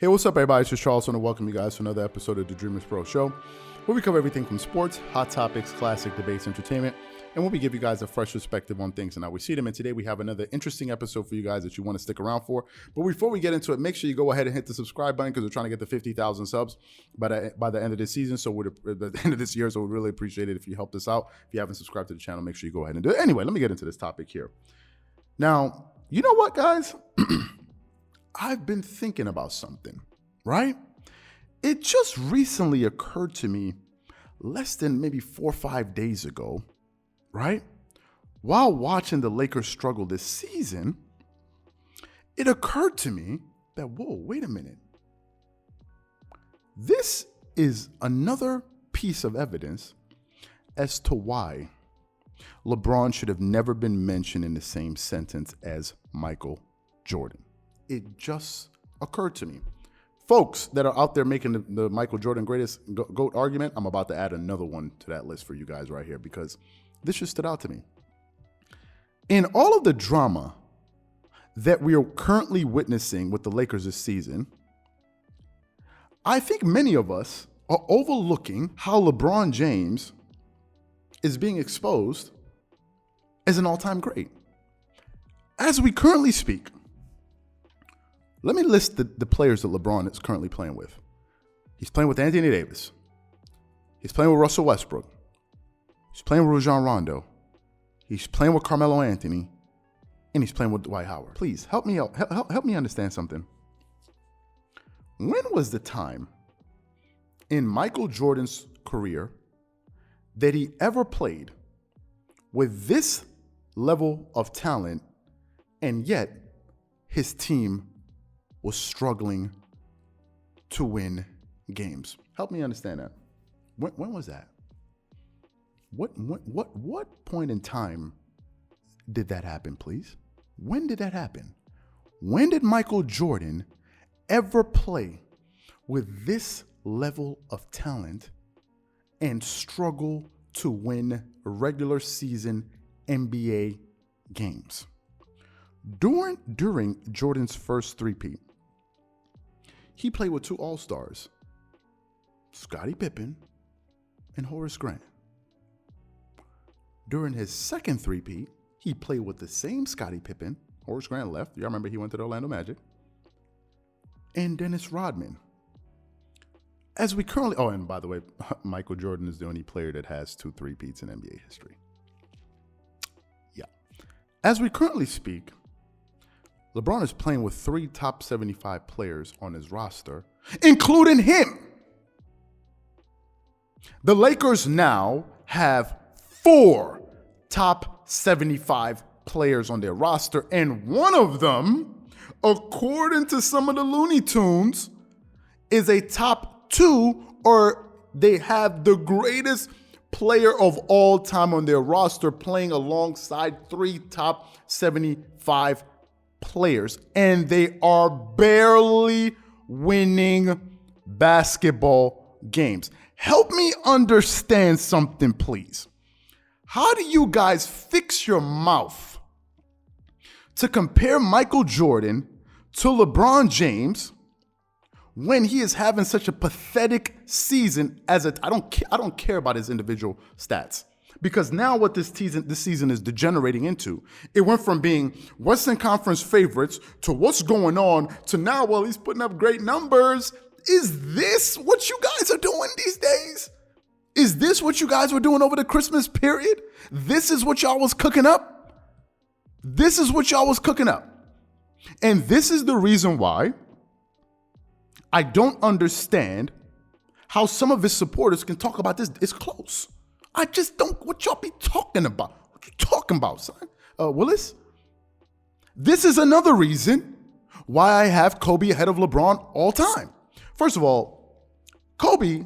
Hey, what's up, everybody? It's just Charles, and welcome you guys to another episode of the Dreamerspro Show, where we cover everything from sports, hot topics, classic debates, entertainment, and where we give you guys a fresh perspective on things and how we see them. And today we have another interesting episode for you guys that you want to stick around for. But before we get into it, make sure you go ahead and hit the subscribe button because we're trying to get to 50,000 subs by the end of this season. So the end of this year, so we'd really appreciate it if you helped us out. If you haven't subscribed to the channel, make sure you go ahead and do it. Anyway, let me get into this topic here. Now, you know what, guys? I've been thinking about something. Right? It just recently occurred to me less than maybe 4 or 5 days ago, right? While watching the Lakers struggle this season, it occurred to me that, whoa, wait a minute. This is another piece of evidence as to why LeBron should have never been mentioned in the same sentence as Michael Jordan. It just occurred to me. Folks that are out there making the Michael Jordan greatest GOAT argument, I'm about to add another one to that list for you guys right here because this just stood out to me. In all of the drama that we are currently witnessing with the Lakers this season, I think many of us are overlooking how LeBron James is being exposed as an all-time great. As we currently speak, let me list the players that LeBron is currently playing with. He's playing with Anthony Davis. He's playing with Russell Westbrook. He's playing with Rajon Rondo. He's playing with Carmelo Anthony. And he's playing with Dwight Howard. Please, help me out. Help me understand something. When was the time in Michael Jordan's career that he ever played with this level of talent and yet his team was struggling to win games? Help me understand that. When was that? What point in time did that happen, please? When did that happen? When did Michael Jordan ever play with this level of talent and struggle to win regular season NBA games? During Jordan's first three-peat, he played with two All-Stars, Scottie Pippen and Horace Grant. During his second three-peat, he played with the same Scottie Pippen. Horace Grant left. Y'all remember he went to the Orlando Magic. And Dennis Rodman. As we currently, oh, and by the way, Michael Jordan is the only player that has 2 three-peats in NBA history. Yeah. As we currently speak, LeBron is playing with 3 top 75 players on his roster, including him. The Lakers now have 4 top 75 players on their roster, and one of them, according to some of the Looney Tunes, is a top 2, or they have the greatest player of all time on their roster playing alongside 3 top 75 players, and they are barely winning basketball games. Help me understand something, please. How do you guys fix your mouth to compare Michael Jordan to LeBron James when he is having such a pathetic season? I don't care about his individual stats. Because now what this season is degenerating into, it went from being Western Conference favorites to what's going on to now, well, he's putting up great numbers. Is this what you guys are doing these days? Is this what you guys were doing over the Christmas period? This is what y'all was cooking up? This is what y'all was cooking up. And this is the reason why I don't understand how some of his supporters can talk about this. It's close. I just don't, what y'all be talking about? What you talking about, son? Willis? This is another reason why I have Kobe ahead of LeBron all time. First of all, Kobe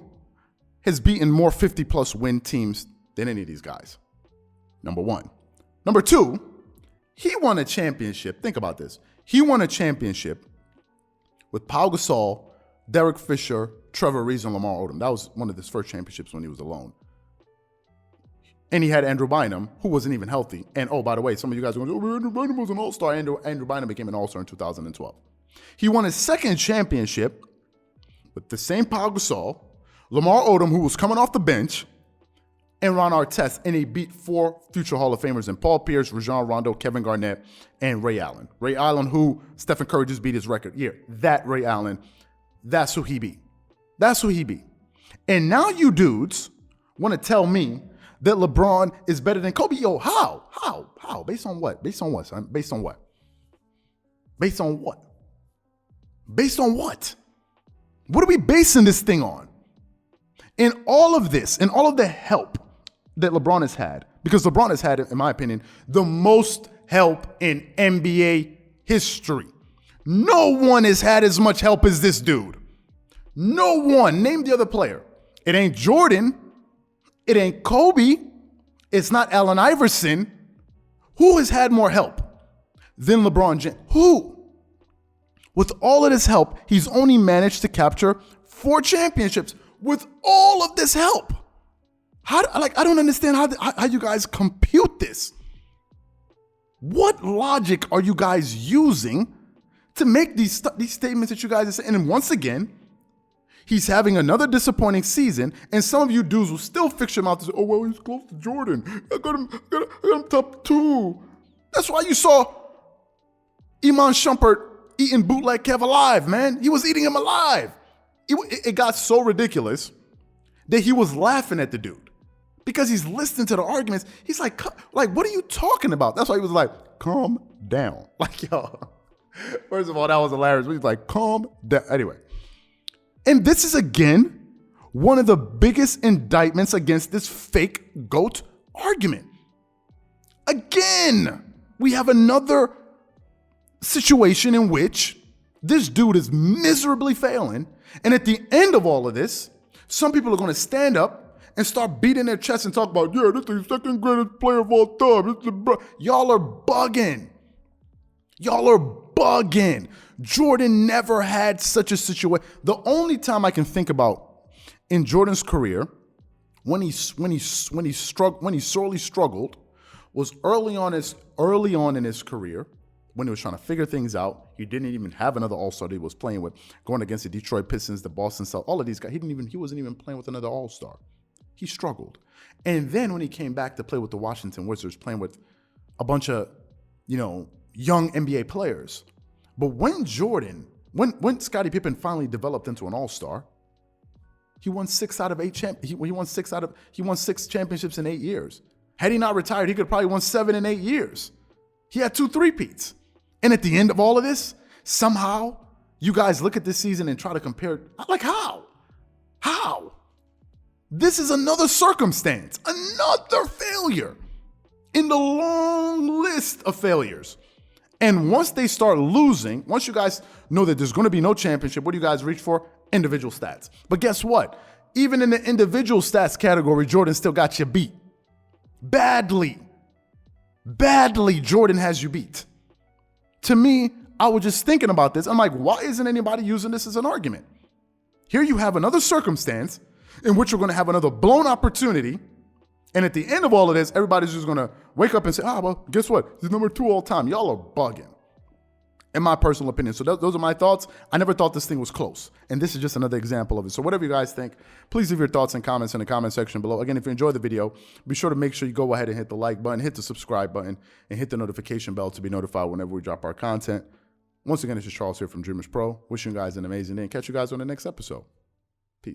has beaten more 50-plus win teams than any of these guys. Number one. Number two, he won a championship. Think about this. He won a championship with Pau Gasol, Derek Fisher, Trevor Ariza, and Lamar Odom. That was one of his first championships when he was alone. And he had Andrew Bynum, who wasn't even healthy. And oh, by the way, some of you guys are going, oh, Andrew Bynum was an all-star. Andrew Bynum became an all-star in 2012. He won his second championship with the same Pau Gasol, Lamar Odom, who was coming off the bench, and Ron Artest, and he beat 4 future Hall of Famers in Paul Pierce, Rajon Rondo, Kevin Garnett, and Ray Allen. Ray Allen, who Stephen Curry just beat his record. Yeah, that Ray Allen, that's who he beat. That's who he beat. And now you dudes want to tell me that LeBron is better than Kobe. Yo, how? How? Based on what? Based on what, son? Based on what? Based on what? Based on what? What are we basing this thing on? In all of this, in all of the help that LeBron has had, because LeBron has had, in my opinion, the most help in NBA history. No one has had as much help as this dude. No one. Name the other player. It ain't Jordan. It ain't Kobe. It's not Allen Iverson. Who has had more help than LeBron James? Who? With all of this help, he's only managed to capture 4 championships. With all of this help, I don't understand how you guys compute this. What logic are you guys using to make these statements that you guys are saying? And once again, he's having another disappointing season, and some of you dudes will still fix your mouth and say, "Oh well, he's close to Jordan. I got him top 2." That's why you saw Iman Shumpert eating bootleg Kev alive, man. He was eating him alive. It got so ridiculous that he was laughing at the dude because he's listening to the arguments. He's like, what are you talking about? That's why he was like, calm down. Like, yo, first of all, that was hilarious. He's like, calm down. Anyway, and this is, again, one of the biggest indictments against this fake GOAT argument. Again, we have another situation in which this dude is miserably failing. And at the end of all of this, some people are going to stand up and start beating their chest and talk about, yeah, this is the second greatest player of all time. Y'all are bugging. Y'all are bugging. Jordan never had such a situation. The only time I can think about in Jordan's career when he sorely struggled was early on in his career, when he was trying to figure things out. He didn't even have another all-star that he was playing with, going against the Detroit Pistons, the Boston Celtics, all of these guys. He wasn't even playing with another all-star. He struggled. And then when he came back to play with the Washington Wizards, playing with a bunch of, young NBA players. But when Scottie Pippen finally developed into an all-star, he won 6 out of 8 he won 6 championships in 8 years. Had he not retired, he could have probably won 7 in 8 years. He had 2 three-peats. And at the end of all of this, somehow you guys look at this season and try to compare it. Like, how? How? This is another circumstance, another failure in the long list of failures. And once they start losing, once you guys know that there's going to be no championship, what do you guys reach for? Individual stats. But guess what? Even in the individual stats category, Jordan still got you beat. Badly, Jordan has you beat. To me, I was just thinking about this. I'm like, why isn't anybody using this as an argument? Here you have another circumstance in which you're going to have another blown opportunity. And at the end of all of this, everybody's just going to wake up and say, well, guess what? He's number 2 all time. Y'all are bugging, in my personal opinion. So those are my thoughts. I never thought this thing was close. And this is just another example of it. So whatever you guys think, please leave your thoughts and comments in the comment section below. Again, if you enjoyed the video, be sure to make sure you go ahead and hit the like button, hit the subscribe button, and hit the notification bell to be notified whenever we drop our content. Once again, this is Charles here from Dreamerspro. Wishing you guys an amazing day and catch you guys on the next episode.